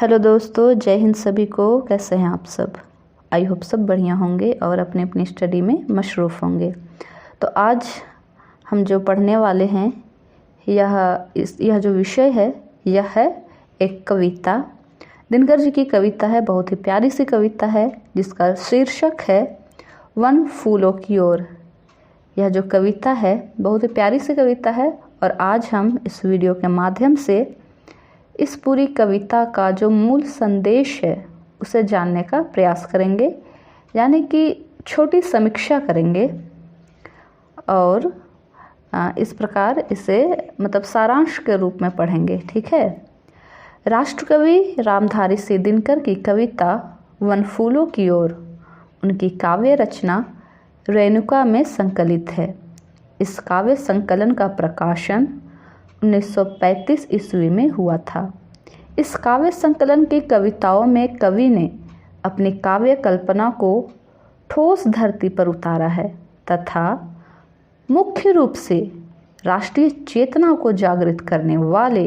Hello दोस्तों, जय हिंद सभी को। कैसे हैं आप सब? आई होप सब बढ़िया होंगे और अपने अपनी स्टडी में मशरूफ़ होंगे। तो आज हम जो पढ़ने वाले हैं यह जो विषय है यह है एक कविता। दिनकर जी की कविता है, बहुत ही प्यारी सी कविता है जिसका शीर्षक है वन फूलों की ओर। यह जो कविता है बहुत ही प्यारी सी कविता है और आज हम इस वीडियो के माध्यम से इस पूरी कविता का जो मूल संदेश है उसे जानने का प्रयास करेंगे, यानी कि छोटी समीक्षा करेंगे और इस प्रकार इसे सारांश के रूप में पढ़ेंगे। ठीक है। राष्ट्रकवि रामधारी सिंह दिनकर की कविता वन फूलों की ओर उनकी काव्य रचना रेणुका में संकलित है। इस काव्य संकलन का प्रकाशन 1935 ईस्वी में हुआ था। इस काव्य संकलन की कविताओं में कवि ने अपनी काव्य कल्पना को ठोस धरती पर उतारा है तथा मुख्य रूप से राष्ट्रीय चेतना को जागृत करने वाले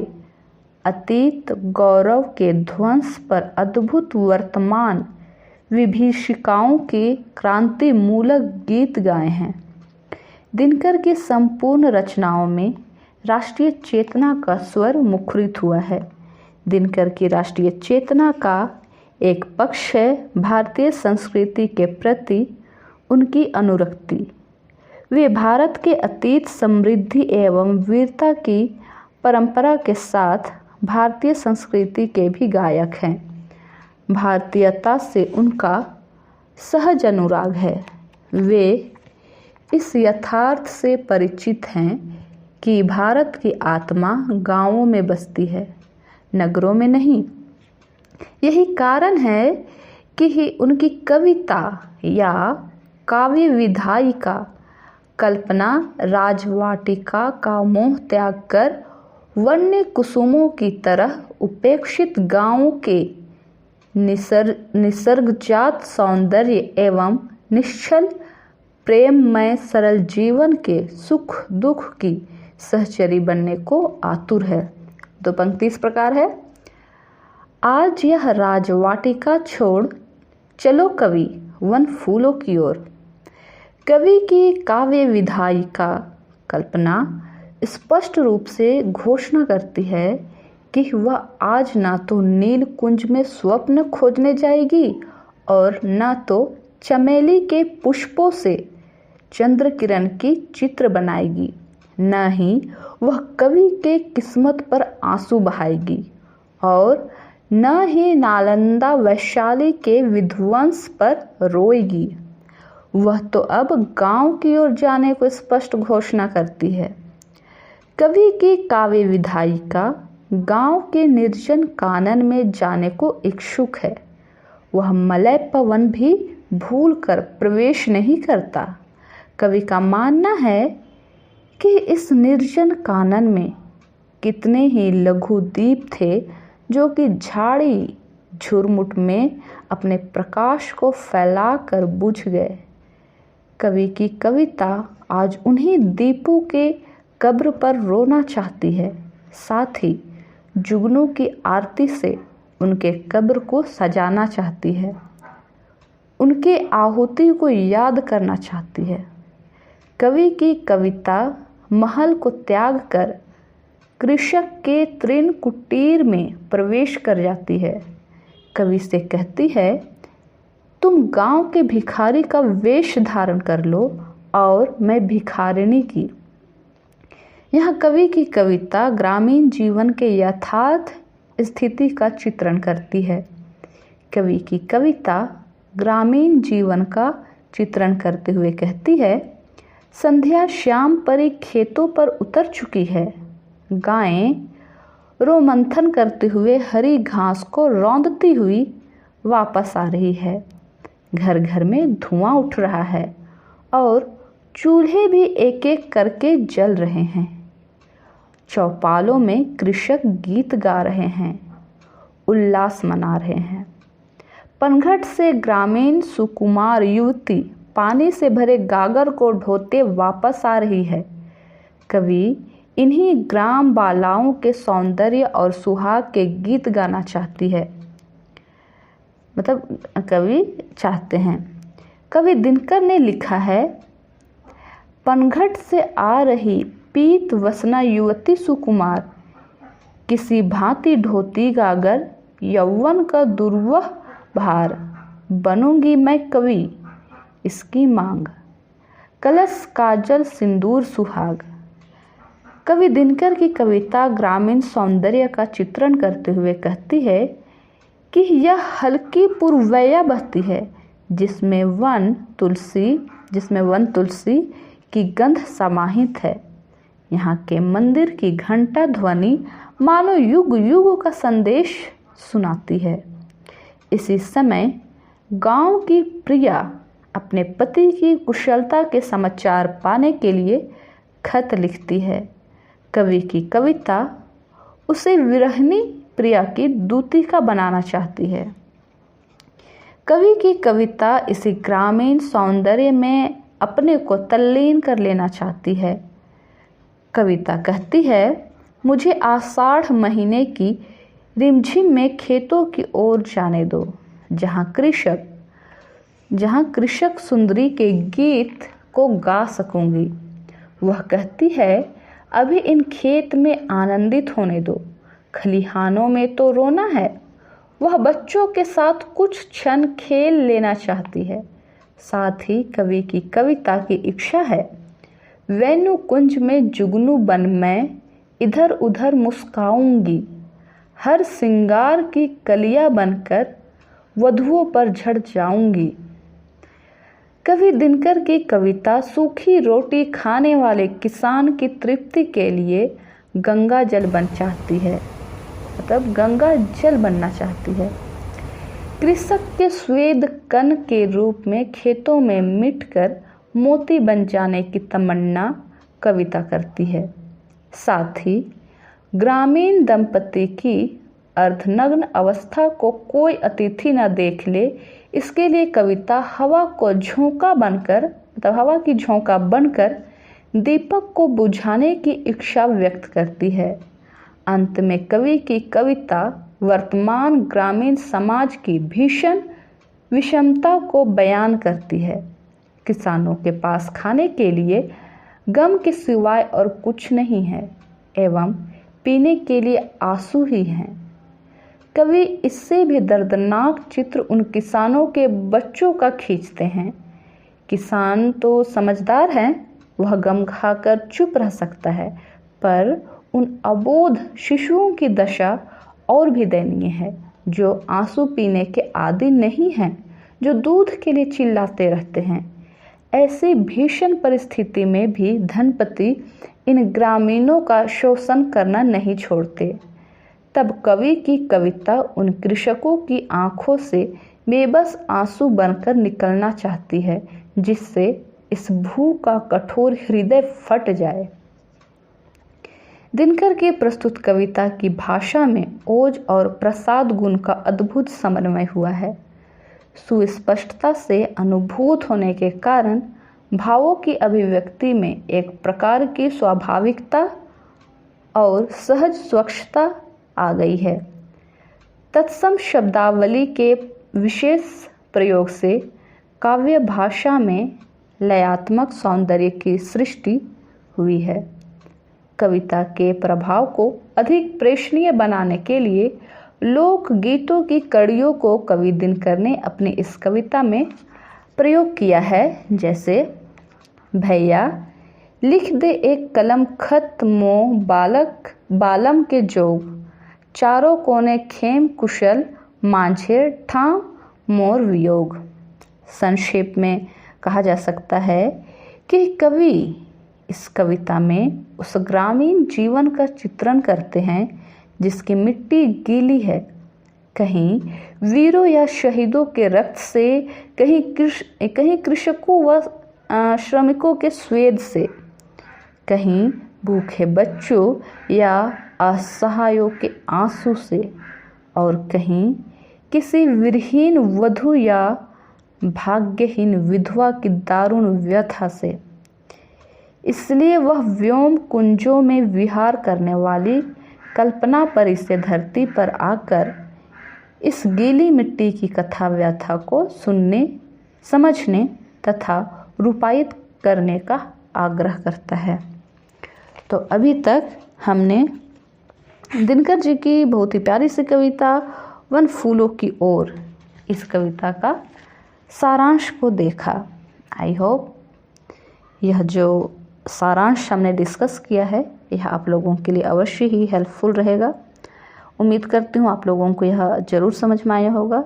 अतीत गौरव के ध्वंस पर अद्भुत वर्तमान विभीषिकाओं के क्रांति मूलक गीत गाए हैं। दिनकर की संपूर्ण रचनाओं में राष्ट्रीय चेतना का स्वर मुखरित हुआ है। दिनकर की राष्ट्रीय चेतना का एक पक्ष है भारतीय संस्कृति के प्रति उनकी अनुरक्ति। वे भारत के अतीत समृद्धि एवं वीरता की परंपरा के साथ भारतीय संस्कृति के भी गायक हैं। भारतीयता से उनका सहज अनुराग है। वे इस यथार्थ से परिचित हैं कि भारत की आत्मा गांवों में बसती है, नगरों में नहीं। यही कारण है कि उनकी कविता या काव्य विधायिका कल्पना राजवाटिका का मोह त्याग कर वन्य कुसुमों की तरह उपेक्षित गांवों के निसर्गजात सौंदर्य एवं निश्चल प्रेममय सरल जीवन के सुख दुख की सहचरी बनने को आतुर है। तो पंक्ति इस प्रकार है। आज यह राजवाटिका छोड़ चलो कवि वन फूलों की ओर। कवि की काव्य विधायिका कल्पना स्पष्ट रूप से घोषणा करती है कि वह आज ना तो नील कुंज में स्वप्न खोजने जाएगी और न तो चमेली के पुष्पों से चंद्र किरण की चित्र बनाएगी, न ही वह कवि के किस्मत पर आंसू बहाएगी और न ही नालंदा वैशाली के विध्वंस पर रोएगी। वह तो अब गांव की ओर जाने को स्पष्ट घोषणा करती है। कवि की काव्य विधायिका गांव के निर्जन कानन में जाने को इच्छुक है। वह मलय पवन भी भूल कर प्रवेश नहीं करता। कवि का मानना है कि इस निर्जन कानन में कितने ही लघु दीप थे जो कि झाड़ी झुरमुट में अपने प्रकाश को फैलाकर बुझ गए। कवि की कविता आज उन्हीं दीपों के कब्र पर रोना चाहती है, साथ ही जुगनू की आरती से उनके कब्र को सजाना चाहती है, उनके आहुति को याद करना चाहती है। कवि की कविता महल को त्याग कर कृषक के तृण कुटीर में प्रवेश कर जाती है। कवि से कहती है, तुम गांव के भिखारी का वेश धारण कर लो और मैं भिखारिणी की। यह कवि की कविता ग्रामीण जीवन के यथार्थ स्थिति का चित्रण करती है। कवि की कविता ग्रामीण जीवन का चित्रण करते हुए कहती है, संध्या श्याम परी खेतों पर उतर चुकी है। गायें रोमंथन करते हुए हरी घास को रौंदती हुई वापस आ रही है। घर घर में धुआं उठ रहा है और चूल्हे भी एक एक करके जल रहे हैं। चौपालों में कृषक गीत गा रहे हैं, उल्लास मना रहे हैं। पनघट से ग्रामीण सुकुमार युवती पानी से भरे गागर को ढोते वापस आ रही है। कवि इन्हीं ग्राम बालाओं के सौंदर्य और सुहाग के गीत गाना चाहती है। मतलब कवि चाहते हैं। कवि दिनकर ने लिखा है, पनघट से आ रही पीत वसना युवती सुकुमार, किसी भांति ढोती गागर यौवन का दुर्वह भार, बनूंगी मैं कवि इसकी मांग, कलश काजल सिंदूर सुहाग। कवि दिनकर की कविता ग्रामीण सौंदर्य का चित्रण करते हुए कहती है कि यह हल्की पूर्वैया बहती है, जिसमें वन तुलसी की गंध समाहित है। यहाँ के मंदिर की घंटा ध्वनि मानो युग युग का संदेश सुनाती है। इसी समय गांव की प्रिया अपने पति की कुशलता के समाचार पाने के लिए खत लिखती है। कवि की कविता उसे विरहिणी प्रिया की दूतिका बनाना चाहती है। कवि की कविता इसी ग्रामीण सौंदर्य में अपने को तल्लीन कर लेना चाहती है। कविता कहती है, मुझे आषाढ़ महीने की रिमझिम में खेतों की ओर जाने दो, जहाँ कृषक सुंदरी के गीत को गा सकूंगी। वह कहती है, अभी इन खेत में आनंदित होने दो, खलिहानों में तो रोना है। वह बच्चों के साथ कुछ क्षण खेल लेना चाहती है। साथ ही कवि की कविता की इच्छा है, वेणु कुंज में जुगनू बन मैं इधर उधर मुस्काऊंगी, हर सिंगार की कलिया बनकर वधुओं पर झड़ जाऊंगी। कवि दिनकर की कविता सूखी रोटी खाने वाले किसान की तृप्ति के लिए गंगा जल बनना चाहती है। कृषक के स्वेद कण के रूप में खेतों में मिटकर मोती बन जाने की तमन्ना कविता करती है। साथ ही ग्रामीण दंपति की अर्धनग्न अवस्था को कोई अतिथि न देख ले, इसके लिए कविता हवा की झोंका बनकर दीपक को बुझाने की इच्छा व्यक्त करती है। अंत में कवि की कविता वर्तमान ग्रामीण समाज की भीषण विषमता को बयान करती है। किसानों के पास खाने के लिए गम के सिवाय और कुछ नहीं है एवं पीने के लिए आंसू ही हैं। कवि इससे भी दर्दनाक चित्र उन किसानों के बच्चों का खींचते हैं। किसान तो समझदार हैं, वह गम खाकर चुप रह सकता है, पर उन अबोध शिशुओं की दशा और भी दयनीय है, जो आंसू पीने के आदी नहीं हैं, जो दूध के लिए चिल्लाते रहते हैं। ऐसी भीषण परिस्थिति में भी धनपति इन ग्रामीणों का शोषण करना नहीं छोड़ते। तब कवि की कविता उन कृषकों की आंखों से बेबस आंसू बनकर निकलना चाहती है, जिससे इस भू का कठोर हृदय फट जाए। दिनकर की प्रस्तुत कविता की भाषा में ओज और प्रसाद गुण का अद्भुत समन्वय हुआ है। सुस्पष्टता से अनुभूत होने के कारण भावों की अभिव्यक्ति में एक प्रकार की स्वाभाविकता और सहज स्वच्छता आ गई है। तत्सम शब्दावली के विशेष प्रयोग से काव्य भाषा में लयात्मक सौंदर्य की सृष्टि हुई है। कविता के प्रभाव को अधिक प्रेक्षणीय बनाने के लिए लोक गीतों की कड़ियों को कवि दिनकर ने अपनी इस कविता में प्रयोग किया है। जैसे, भैया लिख दे एक कलम खत मोह बालम के जोग, चारों कोने खेम कुशल माझे ठाम मोर वियोग। संक्षेप में कहा जा सकता है कि कवि इस कविता में उस ग्रामीण जीवन का चित्रण करते हैं जिसकी मिट्टी गीली है, कहीं वीरों या शहीदों के रक्त से, कहीं कृषकों व श्रमिकों के स्वेद से, कहीं भूखे बच्चों या असहायों के आंसू से, और कहीं किसी विरहीन वधू या भाग्यहीन विधवा की दारुण व्यथा से। इसलिए वह व्योम कुंजों में विहार करने वाली कल्पना परी से धरती पर आकर इस गीली मिट्टी की कथा व्यथा को सुनने, समझने तथा रूपायित करने का आग्रह करता है। तो अभी तक हमने दिनकर जी की बहुत ही प्यारी सी कविता वन फूलों की ओर, इस कविता का सारांश को देखा। आई होप यह जो सारांश हमने डिस्कस किया है यह आप लोगों के लिए अवश्य ही हेल्पफुल रहेगा। उम्मीद करती हूँ आप लोगों को यह ज़रूर समझ में आया होगा।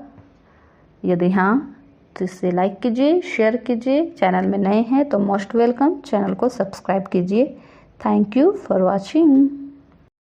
यदि हाँ तो इसे लाइक कीजिए, शेयर कीजिए। चैनल में नए हैं तो मोस्ट वेलकम, चैनल को सब्सक्राइब कीजिए। Thank you for watching.